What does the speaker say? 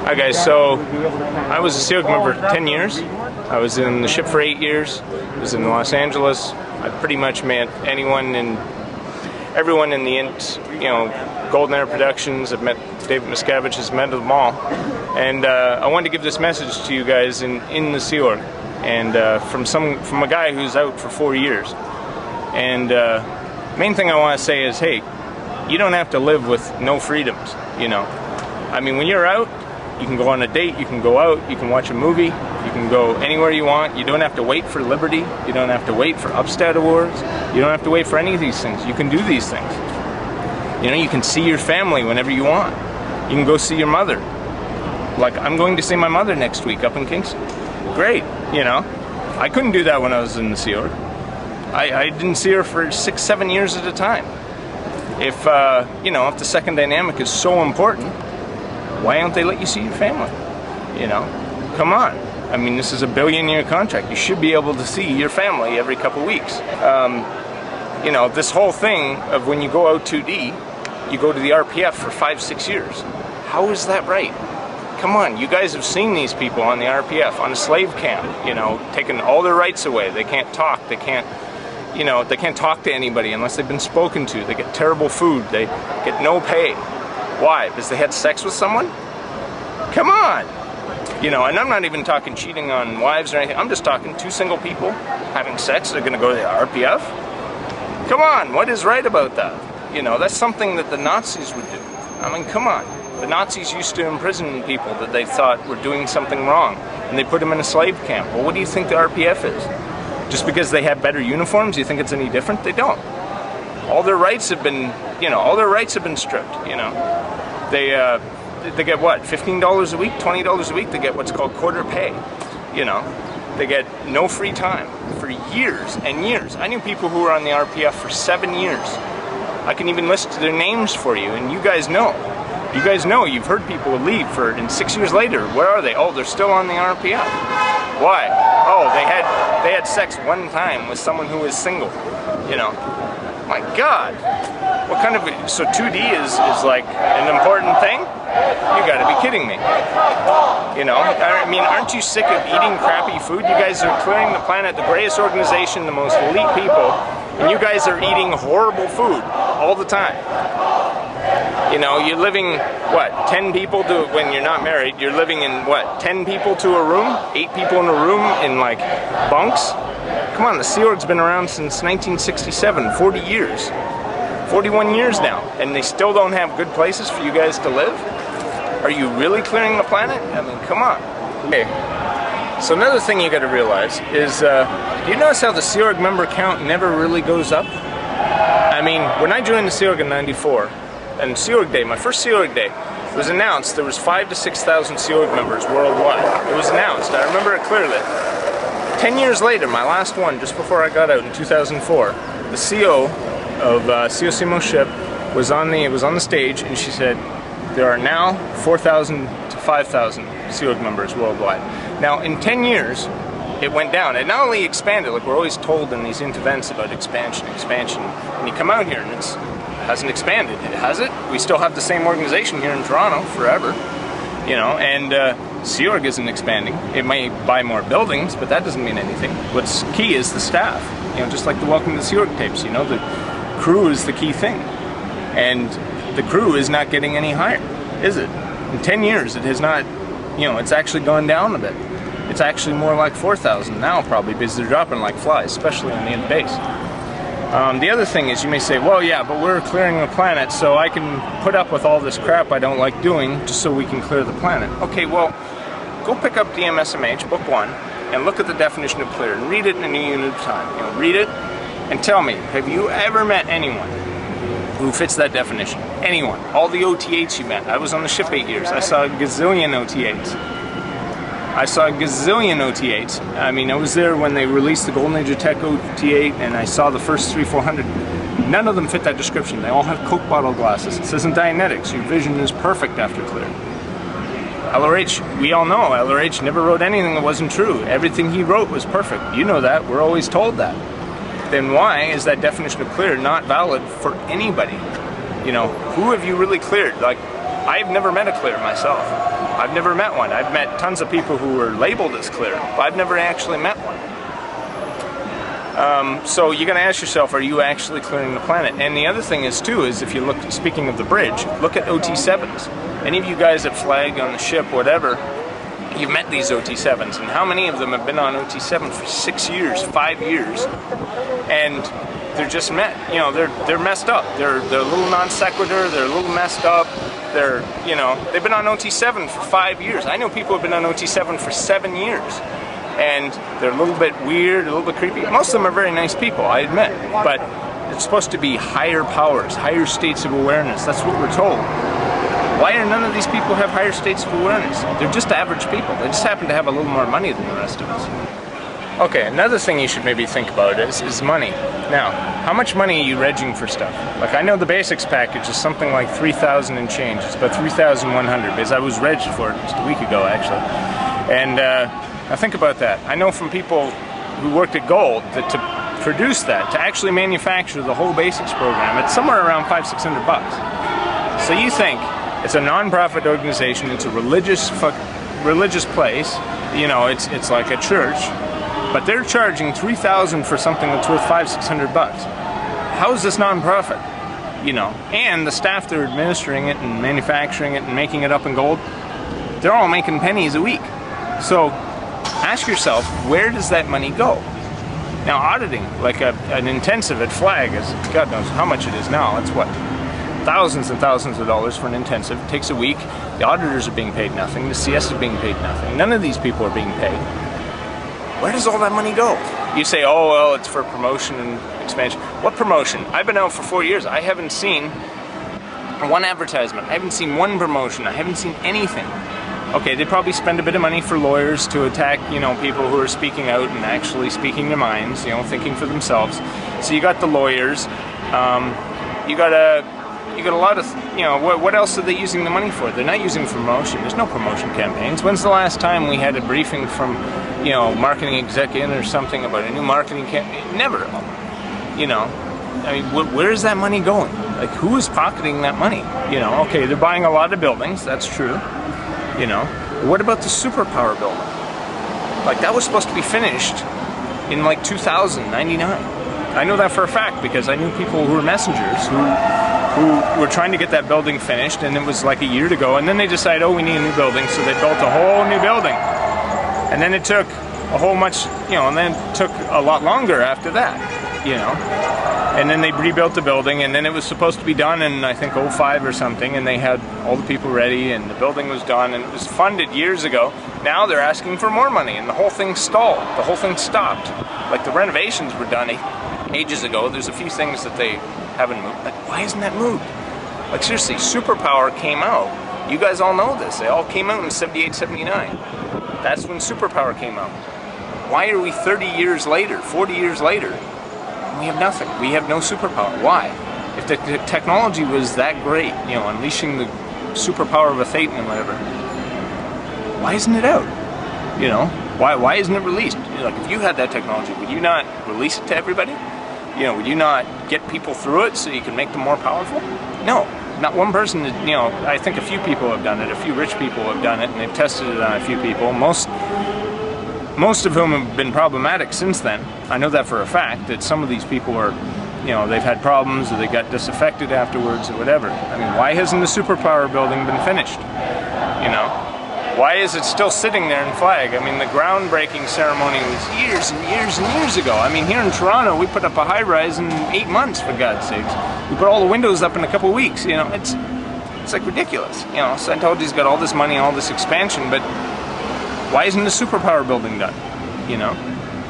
Hi guys, so I was a Sea Org member for 10 years. I was in the ship for 8 years. I was in Los Angeles. I pretty much met everyone in the Golden Era Productions. I've met David Miscavige, has met them all. And I wanted to give this message to you guys in the Sea Org, and from a guy who's out for 4 years. And main thing I want to say is, hey, you don't have to live with no freedoms, you know. I mean, when you're out, you can go on a date, you can go out, you can watch a movie, you can go anywhere you want. You don't have to wait for liberty, you don't have to wait for Upstead Awards, you don't have to wait for any of these things. You can do these things. You know, you can see your family whenever you want. You can go see your mother. Like, I'm going to see my mother next week up in Kingston. Great, you know. I couldn't do that when I was in the Sea Org. I didn't see her for 6-7 years at a time. If the second dynamic is so important, why don't they let you see your family? You know, come on. I mean, this is a billion-year contract. You should be able to see your family every couple weeks. You know, this whole thing of when you go out 2D, you go to the RPF for 5-6 years. How is that right? Come on, you guys have seen these people on the RPF, on a slave camp, you know, taking all their rights away. They can't talk, they can't talk to anybody unless they've been spoken to. They get terrible food, they get no pay. Why? Because they had sex with someone? Come on! You know, and I'm not even talking cheating on wives or anything. I'm just talking two single people having sex. They're going to go to the RPF? Come on, what is right about that? You know, that's something that the Nazis would do. I mean, come on. The Nazis used to imprison people that they thought were doing something wrong, and they put them in a slave camp. Well, what do you think the RPF is? Just because they have better uniforms, you think it's any different? They don't. All their rights have been, stripped, you know. They get what, $15 a week, $20 a week? They get what's called quarter pay, you know. They get no free time for years and years. I knew people who were on the RPF for 7 years. I can even list their names for you, and you guys know. You guys know, you've heard people leave and 6 years later, where are they? Oh, they're still on the RPF. Why? Oh, they had sex one time with someone who was single, you know. My God, what kind of, so 2D is like an important thing? You gotta be kidding me. You know, I mean, aren't you sick of eating crappy food? You guys are clearing the planet, the greatest organization, the most elite people, and you guys are eating horrible food all the time. You know, you're living, what, 10 people to, when you're not married, you're living in, what, 10 people to a room? 8 people in a room in, like, bunks? Come on, the Sea Org's been around since 1967, 40 years. 41 years now, and they still don't have good places for you guys to live? Are you really clearing the planet? I mean, come on. Okay, so another thing you gotta realize is, do you notice how the Sea Org member count never really goes up? I mean, when I joined the Sea Org in '94, and Sea Org Day, my first Sea Org Day, it was announced there was 5,000 to 6,000 Sea Org members worldwide. It was announced, I remember it clearly. 10 years later, my last one, just before I got out in 2004, the CO of COCMO ship was on the stage, and she said, there are now 4,000 to 5,000 Sea Org members worldwide. Now, in 10 years, it went down. It not only expanded, like we're always told in these events about expansion, and you come out here and it hasn't expanded. Has it? We still have the same organization here in Toronto forever, you know, and Sea Org isn't expanding. It may buy more buildings, but that doesn't mean anything. What's key is the staff. You know, just like the Welcome to the Sea Org tapes, you know, the crew is the key thing. And the crew is not getting any higher, is it? In 10 years, it has not, you know, it's actually gone down a bit. It's actually more like 4,000 now, probably, because they're dropping like flies, especially on the base. The other thing is, you may say, well, yeah, but we're clearing the planet, so I can put up with all this crap I don't like doing just so we can clear the planet. Okay, well, go pick up DMSMH, Book 1, and look at the definition of clear, and read it in a unit of time. You know, read it, and tell me, have you ever met anyone who fits that definition? Anyone. All the OT8s you met. I was on the ship 8 years. I saw a gazillion OT8s. I mean, I was there when they released the Golden Age of Tech OT8, and I saw the first 300-400. None of them fit that description. They all have Coke bottle glasses. It says in Dianetics, your vision is perfect after clear. LRH, we all know LRH never wrote anything that wasn't true. Everything he wrote was perfect. You know that. We're always told that. Then why is that definition of clear not valid for anybody? You know, who have you really cleared? Like, I've never met a clear myself. I've never met one. I've met tons of people who were labeled as clear, but I've never actually met one. So you're going to ask yourself, are you actually clearing the planet? And the other thing is too, is if you look, speaking of the bridge, look at OT7s. Any of you guys that flag on the ship, whatever, you've met these OT7s, and how many of them have been on OT7 for 6 years, 5 years, and they're just they're messed up. They're a little non sequitur. They're a little messed up. They're, they've been on OT7 for 5 years. I know people who've been on OT7 for 7 years. And they're a little bit weird, a little bit creepy. Most of them are very nice people, I admit. But it's supposed to be higher powers, higher states of awareness. That's what we're told. Why do none of these people have higher states of awareness? They're just average people. They just happen to have a little more money than the rest of us. Okay, another thing you should maybe think about is money. Now, how much money are you regging for stuff? Like, I know the basics package is something like 3,000 and change. It's about 3,100 because I was regged for it just a week ago, actually. And now think about that. I know from people who worked at Gold that to produce that, to actually manufacture the whole basics program, it's somewhere around $500-600 bucks. So you think it's a non-profit organization, it's a religious place, it's like a church, but they're charging $3,000 for something that's worth $500-600 bucks. How is this non-profit? And the staff that are administering it and manufacturing it and making it up in Gold, they're all making pennies a week. So ask yourself, where does that money go? Now, auditing, like an intensive at Flag, is God knows how much it is now. It's what? Thousands and thousands of dollars for an intensive. It takes a week. The auditors are being paid nothing. The CS is being paid nothing. None of these people are being paid. Where does all that money go? You say, oh, well, it's for promotion and expansion. What promotion? I've been out for 4 years. I haven't seen one advertisement. I haven't seen one promotion. I haven't seen anything. Okay, they probably spend a bit of money for lawyers to attack, people who are speaking out and actually speaking their minds, thinking for themselves. So you got the lawyers, you got a lot of, what else are they using the money for? They're not using for promotion. There's no promotion campaigns. When's the last time we had a briefing from, marketing executive or something about a new marketing campaign? Never. I mean, where is that money going? Like, who is pocketing that money? Okay, they're buying a lot of buildings, that's true. What about the superpower building? Like, that was supposed to be finished in like 2099. I know that for a fact because I knew people who were messengers who were trying to get that building finished, and it was like a year to go, and then they decided, oh, we need a new building, so they built a whole new building. And then it took a whole much, and then it took a lot longer after that, And then they rebuilt the building, and then it was supposed to be done in, I think, 05 or something, and they had all the people ready, and the building was done, and it was funded years ago. Now they're asking for more money, and the whole thing stalled. The whole thing stopped. Like, the renovations were done ages ago. There's a few things that they haven't moved. Like, why isn't that moved? Like, seriously, Superpower came out. You guys all know this. They all came out in 78, 79. That's when Superpower came out. Why are we 30 years later, 40 years later? We have nothing. We have no superpower. Why? If the technology was that great, unleashing the superpower of a Thetan and whatever, why isn't it out? Why isn't it released? Like, if you had that technology, would you not release it to everybody? Would you not get people through it so you can make them more powerful? No. Not one person, I think a few people have done it. A few rich people have done it, and they've tested it on a few people. Most of whom have been problematic since then. I know that for a fact, that some of these people are, they've had problems, or they got disaffected afterwards, or whatever. I mean, why hasn't the superpower building been finished? Why is it still sitting there in Flag? I mean, the groundbreaking ceremony was years and years and years ago. I mean, here in Toronto, we put up a high-rise in 8 months, for God's sakes. We put all the windows up in a couple of weeks, It's like ridiculous. Scientology's got all this money, all this expansion, but why isn't the superpower building done?